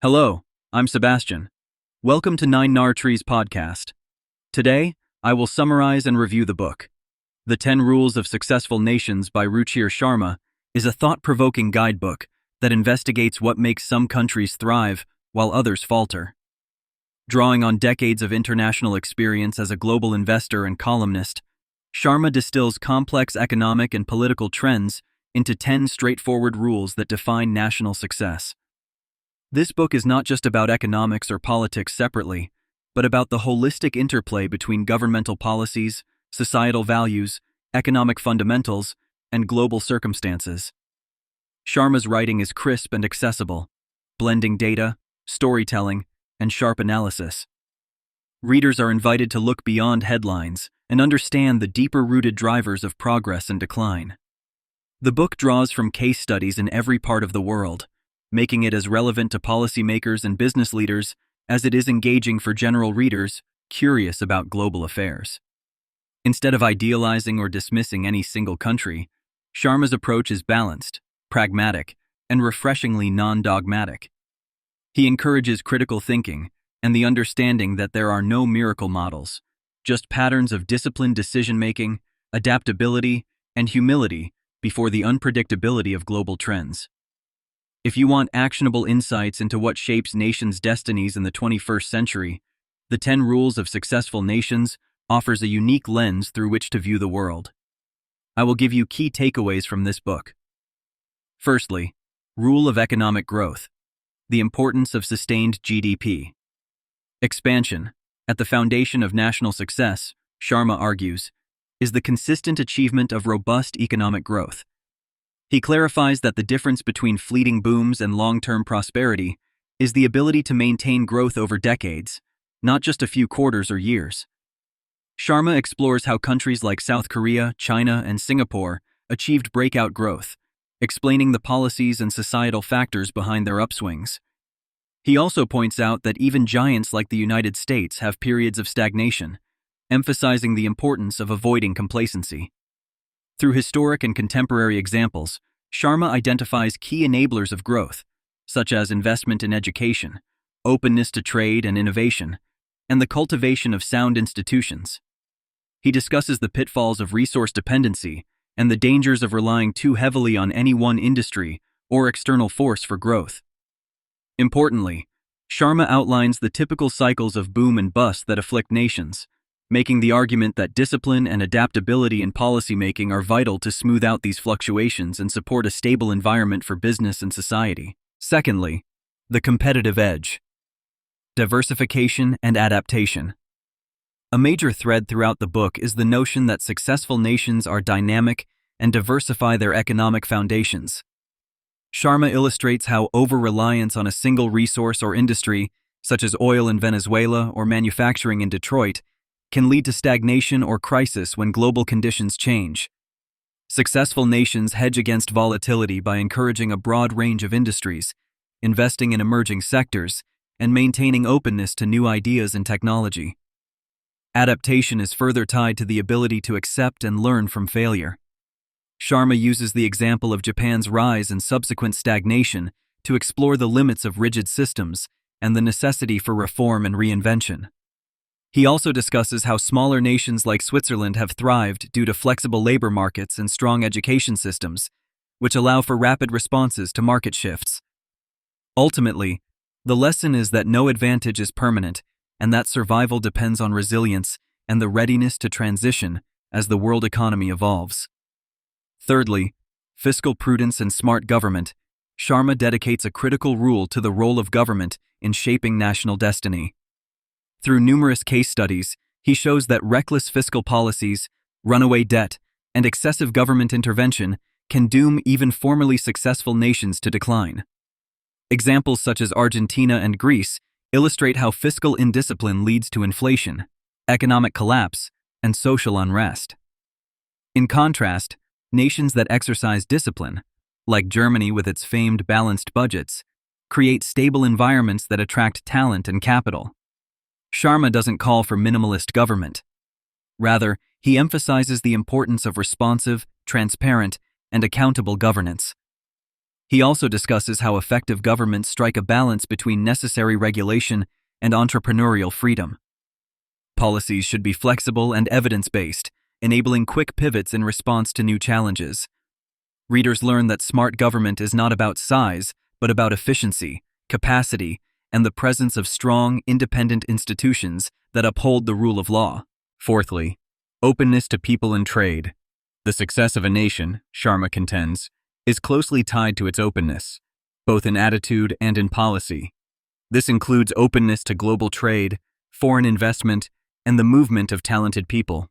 Hello, I'm Sebastian. Welcome to Nine Nar Trees podcast. Today, I will summarize and review the book. The 10 Rules of Successful Nations by Ruchir Sharma is a thought-provoking guidebook that investigates what makes some countries thrive while others falter. Drawing on decades of international experience as a global investor and columnist, Sharma distills complex economic and political trends into 10 straightforward rules that define national success. This book is not just about economics or politics separately, but about the holistic interplay between governmental policies, societal values, economic fundamentals, and global circumstances. Sharma's writing is crisp and accessible, blending data, storytelling, and sharp analysis. Readers are invited to look beyond headlines and understand the deeper-rooted drivers of progress and decline. The book draws from case studies in every part of the world, making it as relevant to policymakers and business leaders as it is engaging for general readers curious about global affairs. Instead of idealizing or dismissing any single country, Sharma's approach is balanced, pragmatic, and refreshingly non-dogmatic. He encourages critical thinking and the understanding that there are no miracle models, just patterns of disciplined decision-making, adaptability, and humility before the unpredictability of global trends. If you want actionable insights into what shapes nations' destinies in the 21st century, The 10 Rules of Successful Nations offers a unique lens through which to view the world. I will give you key takeaways from this book. Firstly, Rule of Economic Growth: the importance of sustained GDP. Expansion, at the foundation of national success, Sharma argues, is the consistent achievement of robust economic growth. He clarifies that the difference between fleeting booms and long-term prosperity is the ability to maintain growth over decades, not just a few quarters or years. Sharma explores how countries like South Korea, China, and Singapore achieved breakout growth, explaining the policies and societal factors behind their upswings. He also points out that even giants like the United States have periods of stagnation, emphasizing the importance of avoiding complacency. Through historic and contemporary examples, Sharma identifies key enablers of growth, such as investment in education, openness to trade and innovation, and the cultivation of sound institutions. He discusses the pitfalls of resource dependency and the dangers of relying too heavily on any one industry or external force for growth. Importantly, Sharma outlines the typical cycles of boom and bust that afflict nations, making the argument that discipline and adaptability in policymaking are vital to smooth out these fluctuations and support a stable environment for business and society. Secondly, the competitive edge: diversification and adaptation. A major thread throughout the book is the notion that successful nations are dynamic and diversify their economic foundations. Sharma illustrates how over-reliance on a single resource or industry, such as oil in Venezuela or manufacturing in Detroit, can lead to stagnation or crisis when global conditions change. Successful nations hedge against volatility by encouraging a broad range of industries, investing in emerging sectors, and maintaining openness to new ideas and technology. Adaptation is further tied to the ability to accept and learn from failure. Sharma uses the example of Japan's rise and subsequent stagnation to explore the limits of rigid systems and the necessity for reform and reinvention. He also discusses how smaller nations like Switzerland have thrived due to flexible labor markets and strong education systems, which allow for rapid responses to market shifts. Ultimately, the lesson is that no advantage is permanent, and that survival depends on resilience and the readiness to transition as the world economy evolves. Thirdly, fiscal prudence and smart government. Sharma dedicates a critical rule to the role of government in shaping national destiny. Through numerous case studies, he shows that reckless fiscal policies, runaway debt, and excessive government intervention can doom even formerly successful nations to decline. Examples such as Argentina and Greece illustrate how fiscal indiscipline leads to inflation, economic collapse, and social unrest. In contrast, nations that exercise discipline, like Germany with its famed balanced budgets, create stable environments that attract talent and capital. Sharma doesn't call for minimalist government. Rather, he emphasizes the importance of responsive, transparent, and accountable governance. He also discusses how effective governments strike a balance between necessary regulation and entrepreneurial freedom. Policies should be flexible and evidence-based, enabling quick pivots in response to new challenges. Readers learn that smart government is not about size, but about efficiency, capacity, and the presence of strong, independent institutions that uphold the rule of law. Fourthly, openness to people and trade. The success of a nation, Sharma contends, is closely tied to its openness, both in attitude and in policy. This includes openness to global trade, foreign investment, and the movement of talented people.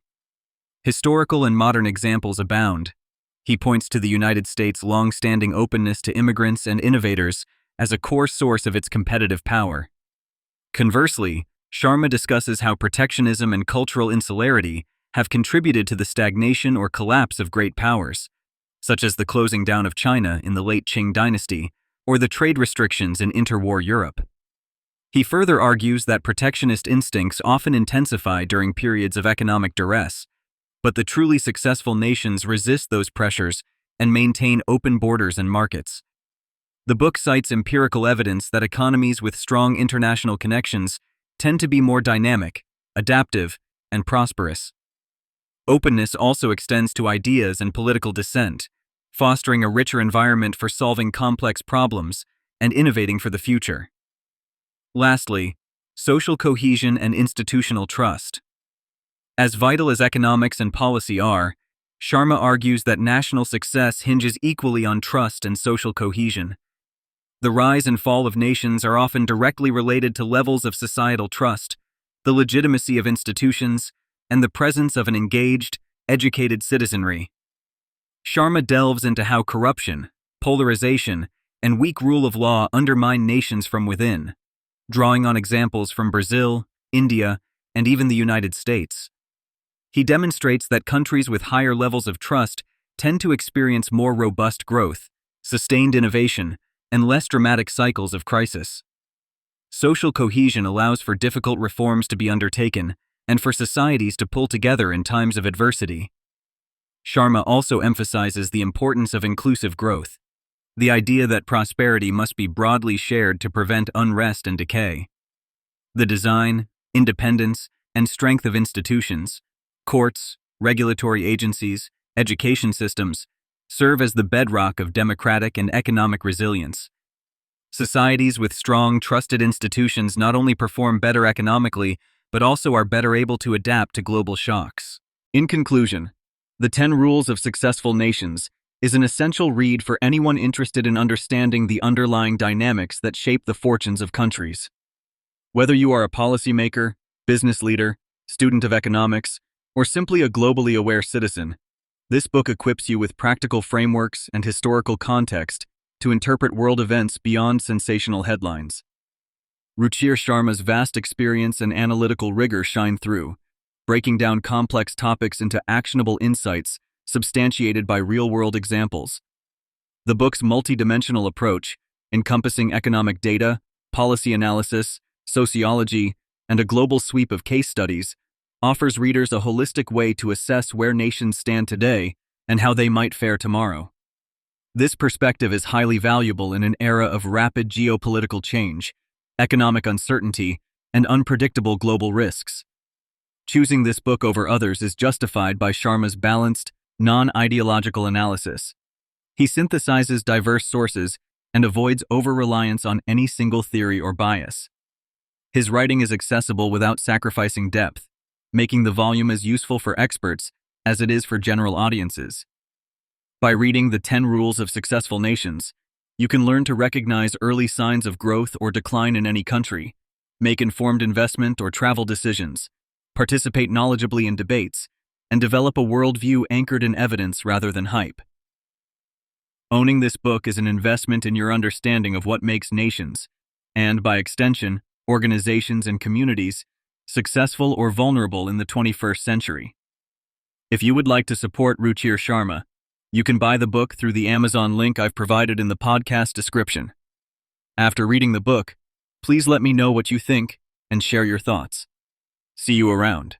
Historical and modern examples abound. He points to the United States' long-standing openness to immigrants and innovators as a core source of its competitive power. Conversely, Sharma discusses how protectionism and cultural insularity have contributed to the stagnation or collapse of great powers, such as the closing down of China in the late Qing dynasty or the trade restrictions in interwar Europe. He further argues that protectionist instincts often intensify during periods of economic duress, but the truly successful nations resist those pressures and maintain open borders and markets. The book cites empirical evidence that economies with strong international connections tend to be more dynamic, adaptive, and prosperous. Openness also extends to ideas and political dissent, fostering a richer environment for solving complex problems and innovating for the future. Lastly, social cohesion and institutional trust. As vital as economics and policy are, Sharma argues that national success hinges equally on trust and social cohesion. The rise and fall of nations are often directly related to levels of societal trust, the legitimacy of institutions, and the presence of an engaged, educated citizenry. Sharma delves into how corruption, polarization, and weak rule of law undermine nations from within, drawing on examples from Brazil, India, and even the United States. He demonstrates that countries with higher levels of trust tend to experience more robust growth, sustained innovation, and less dramatic cycles of crisis. Social cohesion allows for difficult reforms to be undertaken and for societies to pull together in times of adversity. Sharma also emphasizes the importance of inclusive growth, the idea that prosperity must be broadly shared to prevent unrest and decay. The design, independence, and strength of institutions, courts, regulatory agencies, education systems, serve as the bedrock of democratic and economic resilience. Societies with strong, trusted institutions not only perform better economically, but also are better able to adapt to global shocks. In conclusion, The 10 Rules of Successful Nations is an essential read for anyone interested in understanding the underlying dynamics that shape the fortunes of countries. Whether you are a policymaker, business leader, student of economics, or simply a globally aware citizen, this book equips you with practical frameworks and historical context to interpret world events beyond sensational headlines. Ruchir Sharma's vast experience and analytical rigor shine through, breaking down complex topics into actionable insights substantiated by real-world examples. The book's multidimensional approach, encompassing economic data, policy analysis, sociology, and a global sweep of case studies, offers readers a holistic way to assess where nations stand today and how they might fare tomorrow. This perspective is highly valuable in an era of rapid geopolitical change, economic uncertainty, and unpredictable global risks. Choosing this book over others is justified by Sharma's balanced, non-ideological analysis. He synthesizes diverse sources and avoids over-reliance on any single theory or bias. His writing is accessible without sacrificing depth, making the volume as useful for experts as it is for general audiences. By reading The 10 Rules of Successful Nations, you can learn to recognize early signs of growth or decline in any country, make informed investment or travel decisions, participate knowledgeably in debates, and develop a worldview anchored in evidence rather than hype. Owning this book is an investment in your understanding of what makes nations, and by extension, organizations and communities, successful or vulnerable in the 21st century. If you would like to support Ruchir Sharma, you can buy the book through the Amazon link I've provided in the podcast description. After reading the book, please let me know what you think and share your thoughts. See you around.